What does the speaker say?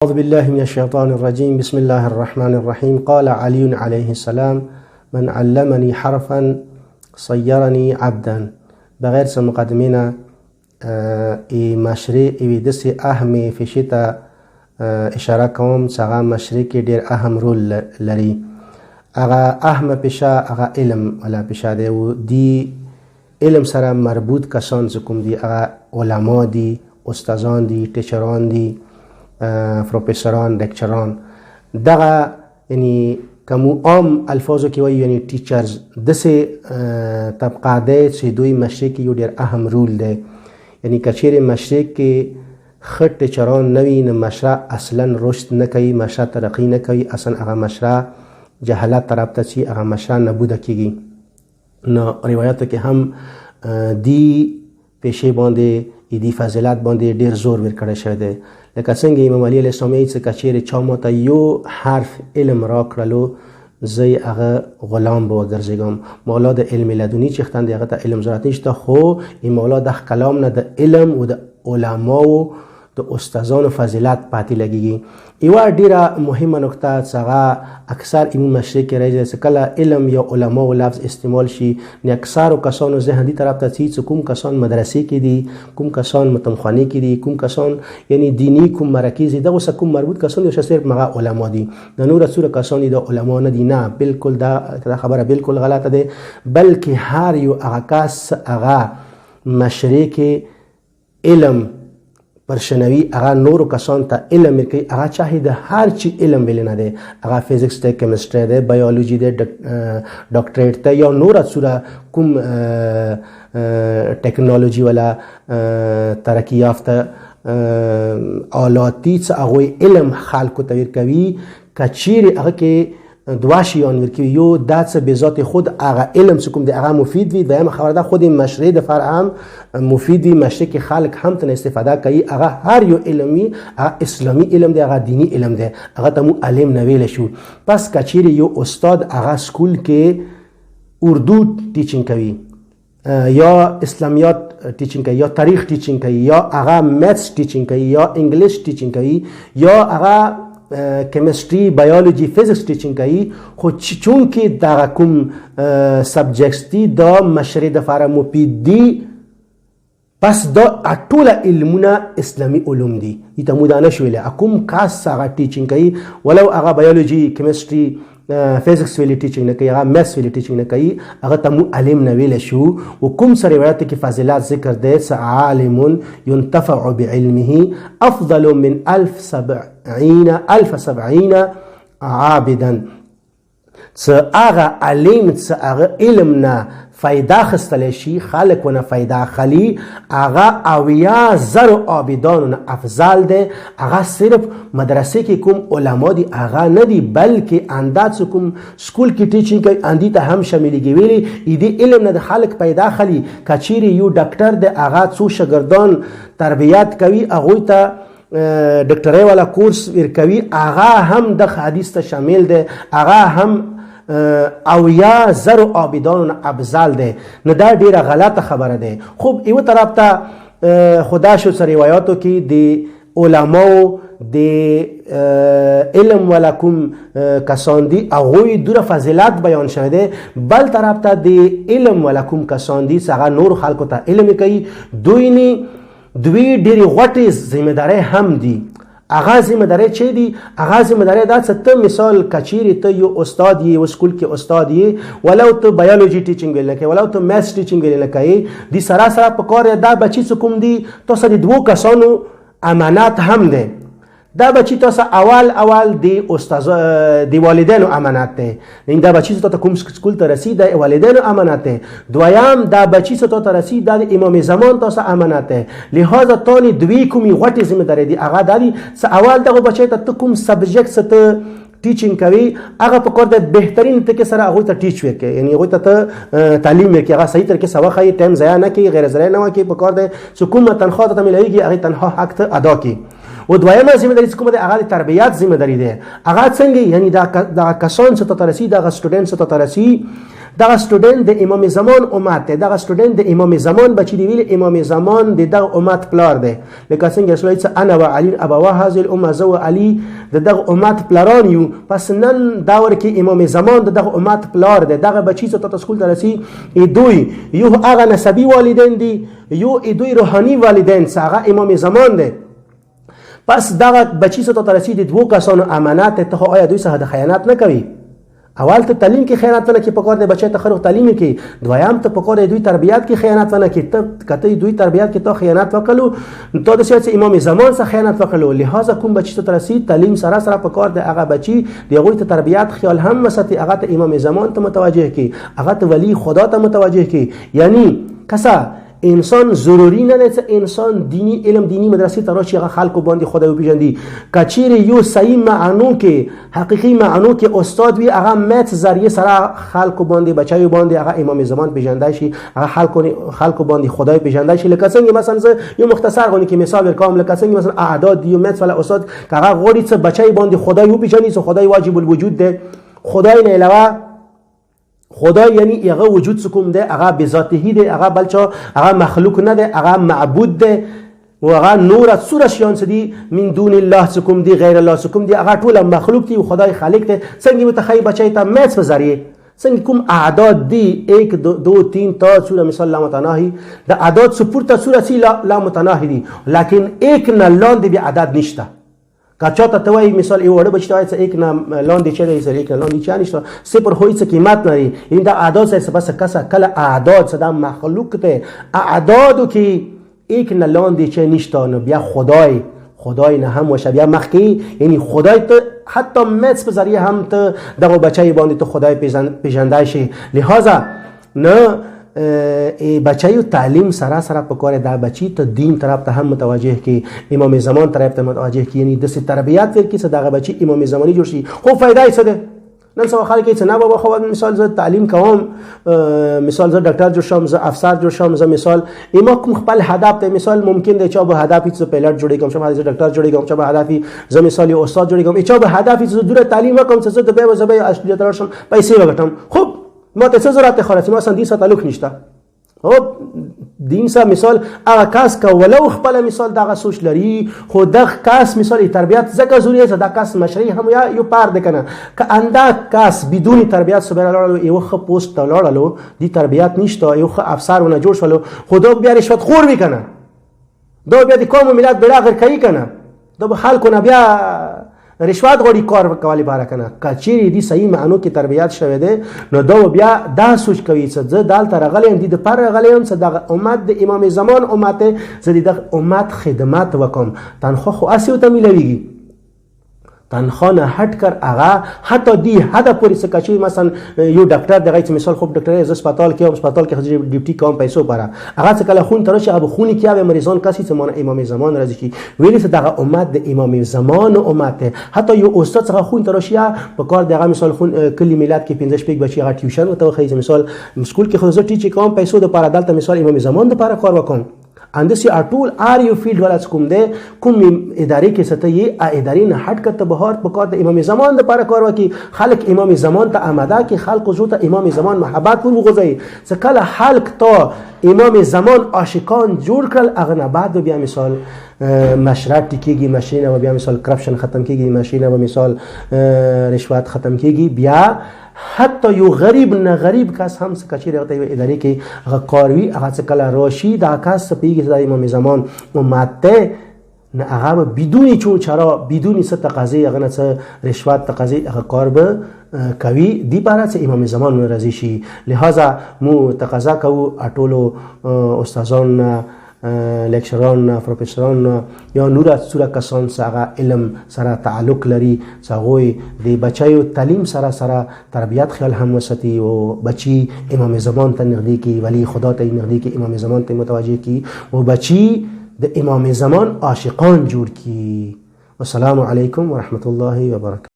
أعوذ بالله من الشيطان الرجيم. بسم الله الرحمن الرحيم. قال علي عليه السلام: من علمني حرفا صيرني عبدا. بغیر څه مقدمې نه مشرع یوې داسې اهمې پیشې ته اشاره کوم چې هغه مشرع کې ډېر اهم رول لري. هغه اهمه پیشه هغه علم والا پیشه دی او دی علم سره مربوط کسان چې کوم دي هغه علما دي، استادان دي، ټیچران دي، پروفیسوران، لیکچران. دغه یعنی کوم عام الفاظو کې وایي یعنی ټیچرز داسې طبقه دی چې دوی مشرع کې یو ډېر اهم رول دی. یعنی که چیرې مشرع کې ښه ټیچران نه وي نو مشرع اصلا رشد نه کوي، مشرع ترقي نه کوي، اصلا هغه مشرع جهالت طرف ته ځي، هغه مشرع نابوده کېږي. نو روایاتو کې هم دی پیشې باندې دی فضیلت باندې ډېر زور ورکړی شوی دی. لکه څنګه امام علی علیه السلام چې که چیرې چا ماته یو حرف علم راکړلو زه هغه غلام به وګرځېږم. مولا د علم لدني چې ختن دی هغه ته علم ضرورت نشته، خو این مولا د کلام نه د علم او د علماو د استادانو فضیلت پاتې لګېږي. یوه ډېره مهمه نکته چې هغه اکثر امام مشرع کې راځي چې کله علم یا علماو لفظ استعمال شي نو اکثرو کسانو ذهن دې طرف ته ځي چې کوم کسان مدرسې کې دي، کوم کسان متمخانې کې دي، کوم کسان یعنی دینی کوم مراکز دي، دغه کوم مربوط کسان دي چې صرف هغه علما دي. د نور څوره کسان دي د علما نه دي. نه، بالکل دا خبره بالکل غلطه ده. بلکې هر یو هغه کس هغه مشرع کې علم پرشنوي هغه نورو کسان ته علم ورکوي. هغه چاهي د هر چی علم ویلی نه دی، هغه فزیکس دی، کیمستري دی، بیولوژي دی، ډاکټریټ دی یا نوره څوره کوم ټکنالوژي والا ترقي یافته آلات دي چې هغوی علم خلکو ته ورکوي. که چیرې هغه کې دوه شیان ورکوي، یو دا چې به ذات خود هغه علم چې کوم دی هغه مفید وي، دویمه خبره ده خود مشرع د فرع هم مفید وي، مشرع کې خلک هم ترې استفاده کوي. هغه هر یو علمي هغه اسلامي علم دی، هغه دینی علم دی، هغه ته مو علم نه ویلی شو. پس که چیرې یو استاد هغه سکول کې اردو ټیچینګ کوي یا اسلامیات ټیچینګ کوي یا تاریخ ټیچینګ کوي یا هغه میتھس ټیچینګ کوي یا انګلیش ټیچینګ کوي یا هغه کیمستري، بیولوژي، فزیکس ټیچینګ کوي، خو چونکې دغه کوم سبجیکټس دي دا مشرع دپاره مفید دي، پس دا ټوله علمونه اسلامي علوم دي. دې ته مو دا نه شو ویلی. کوم کس هغه ټیچینګ کوي ولو هغه بیولوژي، کیمستري، فزیکس ویلی ټیچینګ نه کوي، هغه میتھس ویلی ټیچینګ نه کوي، هغه ته مو علم نه ویلی شو. و کوم څه روایاتو کې فضیلت ذکر دی چې عالم ينتفع بعلمه افضل من 1070 عابدا. چې هغه علم چې هغه علم نه فایده اخیستلی شي، خلک ونه فایده اخلي، هغه 80,000 عابدانو نه افضل دی. هغه صرف مدرسې کې کوم علما دي هغه نه دي، بلکې انده چې کوم سکول کې ټیچینګ کوي اندې ته هم شاملېږي. ویلي دې علم نه د خلک پیدا اخلي. که چیرې یو ډاکټر دی هغه څو شاګردان تربیت کوي، هغوی ته ډاکټرۍ والا کورس ورکوي، هغه هم د حدیث ته شامل دی، هغه هم 80,000 عابدانو نه افضل دی. نو دا ډیره غلطه خبره ده. خب یو طرف ته خدا شو سره روایاتو کې د علماو د علم ولا کوم کسان دي هغوی دوره فضیلت بیان شوی دی، بل طرف ته د علم ولا کوم کسان دي چې هغه نور خلکو ته علم کوي، دوی ډېرې غوټې ذمهدارۍ هم دي. هغه ذمهدارۍ چې دي هغه ذمهدارۍ دا چې ته مثال که چیرې ته یو استاد یې، یو سکول کې استاد یې، ولو ته بیولوژي ټیچینګ ویل نه کوي، ولو ته میتھس ټیچینګ ویل نه کوي، د سره سره په کار دا بچي چې کوم دي تاسو د دوو کسانو امانت هم دی. دا بچی تاسو اول د والدینو امانت دی. دا بچی چې تاسو کوم سکول ته رسید د والدینو امانت دی. دویم دا بچی چې تاسو رسید د امام زمان تاسو امانت دی. لہذا تانی دوی کومي غوټي ذمہ داری دي هغه دادي چې اول دغه بچی ته کوم سبجیکټ ته ټیچینګ کوي هغه په کار د بهترین طریقې سره هغوی ته ټیچ ورکړي، یعنی هغوی ته تعلیم ورکړي، هغه صحیح طریقې سره وښایي، ټایم ضایع نه کړي، غیر ضایع نه وکړي. په کار دی چې کومه تنخواه ته میلاویږي هغې تنخواه حق ته ادا کړي. و دویمه ذمہ داری چې کومه ده هغه د تربیت ذمہ داری ده. هغه څنګه؟ یعنی دا کسان چې ته رسي، دغه سټوډنټس ته رسي، دغه سټوډنټ د امام زمان امت دی، دغه سټوډنټ د امام زمان بچی دی، ویل امام زمان د دغه امت پلار دی. لکه څنګه رسول الله انا و علی ابوا هذه الامه، زو علی د دغه امت پلاران یو. پس نن دور کې امام زمان د دغه امت پلار دی. دغه بچی ته تاسو ته رسی دوی یو هغه نسبی والدین دي، یو دوی روحانی والدین څنګه امام زمان دی. پس دغه بچی ته رسی د دوه کسانو امانت ته آیا دوی سره د خیانت نه کوي؟ اول ته تعلیم کې خیانت نه کوي، په کار د بچی ته خرو تعلیم کې. دویم ته په کار دوی تربیات کې خیانت نه کوي. ته کته دوی تربیات کې ته خیانت وکړو، ته د سیاست امام زمان سره خیانت وکړو. لہذا کوم بچی ته رسید تعلیم سره سره په کار د هغه بچی دغه ته تربیات خیال هم وساتي، هغه ته امام زمان ته متوجه کی، هغه ته ولی خدا ته متوجه کی. یعنی کسا انسان ضروری نه ده انسان دینی علم دینی مدرسې ته راشي هغه خلکو باندې خدای وپیژندي. کچیر یو صحیح معنو کې حقیقي معنو کې استاد وي، هغه مت ذریعہ سره خلکو باندې بچایو باندې هغه امام زمان پیژندای شي، هغه خلکو باندې خدای پیژندای شي. لکه څنګه مثلا یو مختصر غونې کې مثال ورکوم، لکه څنګه مثلا اعداد یو مت ولا استاد هغه غوړي څه بچای باندې خدای وپیژني، څه خدای واجب الوجود ده. خدای نه علاوه خدای یعنی هغه وجود کوم ده، هغه بذاته ده، هغه بلچا هغه مخلوق نه ده، هغه معبود ده و هغه نور سورش یان سدي من دون الله سکم دی غیر الله سکم دی، هغه ټول مخلوق دی و خدای خالق ده. څنګه متخیل بچای ته مېث په ذریعہ څنګه کوم اعداد دی 1 2 3 تا سوره مثال لا متناهی د اعداد سپورت سوره سی لا متناهی دی، لیکن یک نه لاندې به عدد نشته. کچاته توای مثال یو وړ بچی ته یک نه لاندې چي دی سره یک نه لاندې چا نشته، صفر هوی څه قیمت لري. این دا اعداد سره بس کسه کله اعداد صدا مخلوق ته اعدادو کې یک نه لاندې چي نشته، نو بیا خدای نه هم وشه بیا مخکی، یعنی خدای ته حتی مڅ په ذریعہ هم ته دغه بچی باندې ته خدای پیژندای شي. لہذا نه بچیو تعلیم سره سره په کار دا بچی ته دین طرف ته هم متوجه کی، امام زمان طرف ته متوجه کی، یعنی د تربیات ور کی صدقه بچی امام زمانی جوړ شي. خو فائدہ یې څه ده؟ نن سبا خلک یې نه بابا خو مثال زه تعلیم کوم، مثال زه ډاکټر جوړ شم، زه افسر جوړ شم، زه مثال اما کوم خپل هدف ته مثال ممکن دی چې به هدف څه پیلټ جوړی کوم، چې زه ډاکټر جوړی کوم، چې به هدف زه مثال یو استاد جوړی کوم، چې به هدف زه دوره تعلیم وکم، چې زه د به زبې اصلي تر شم پیسې وګټم. خب ما ته څه ضرورت خلاص ما سندي سره تعلق نشته. او دین سره مثال هغه کس که ولو خپل مثال دغه سوچ لري، خو دغه کس مثال تربیت زکه ضروری است، دغه کس مشری هم یا یو پرد کنه که انده کس بدون تربیت سره لاړو یو خ پوسټ لاړو دی تربیت نشته، یو خ افسر ونه جوړ شلو، خدا بیا رشوت خور میکنه، دا بیا د قوم ملت بلا غیر کوي کنه، دا به خلکو نه بیا رشوت غوړي کار کولی بار کنه. کچېری دی صحیح معنو کې تربیت شوه ده، نو دا بیا دا سوچ کوي چې زه دال تر غلیم دي د پر غلیم چې د امت د امام زمان امت زه د امت خدمت وکم. تنخواه خو اسی ته ملويږي، تنخواه نه هټ کر هغه حتی دی حد پورې څه کچې مثلا یو ډاکټر دغه مثال خوب ډاکټر ز هسپتال کې هسپتال کې خځې ډیوټي کوم پیسو پاره هغه څه کله خون ترشه هغه خوني کې به مریضان کسي زمانه امام زمان راځي کی ویلې څه دغه امت د امام زمان امت حتی یو استاد څنګه خون ترشه په کار دغه مثال خون کلی ملت کې 15 پیک بچي هغه ټیوشن وته خې مثال سکول کې خو زه ټیچ کوم پیسو د پاره دلته مثال امام زمان د پاره کار وکم. اندسی اټول ار یو فیلډ ولا کوم ده کوم ادارې کې ستې ادارې نه هټ کته بهار په کار د امام زمان د لپاره کار وکي. خلک امام زمان ته آماده کې خلک زو ته امام زمان محبت ور وغځي څه کله خلک ته امام زمان عاشقان جوړ کړل اغه نه بعد بیا مثال مشرات کېږي ماشینه و بیا مثال کرپشن ختم کېږي ماشینه و مثال رشوت ختم کېږي. بیا حتی یو غریب نه غریب کس هم څه کچې راته یو ادارې کې هغه کاروي هغه څه کله راشي دا کس پیږي د امام زمان امت نه هغه بدون چون چرا بدون څه تقاضی هغه نه څه رشوت تقاضی هغه کار به کوي دی پاره چې امام زمان راضي شي. لہذا مو تقاضا کوو اټولو استادان لیکچران پروفیسوران یا نور څوره کسان چې علم سره تعلق لري چې د بچیو تعلیم سره سره تربیت خیال هم وساتي او بچی امام زمان ته نږدې کی ولی خدا ته نږدې کی امام زمان ته متوجه کی او بچی د امام زمان عاشقان جوړ کی. والسلام علیکم ورحمت الله وبرکاته.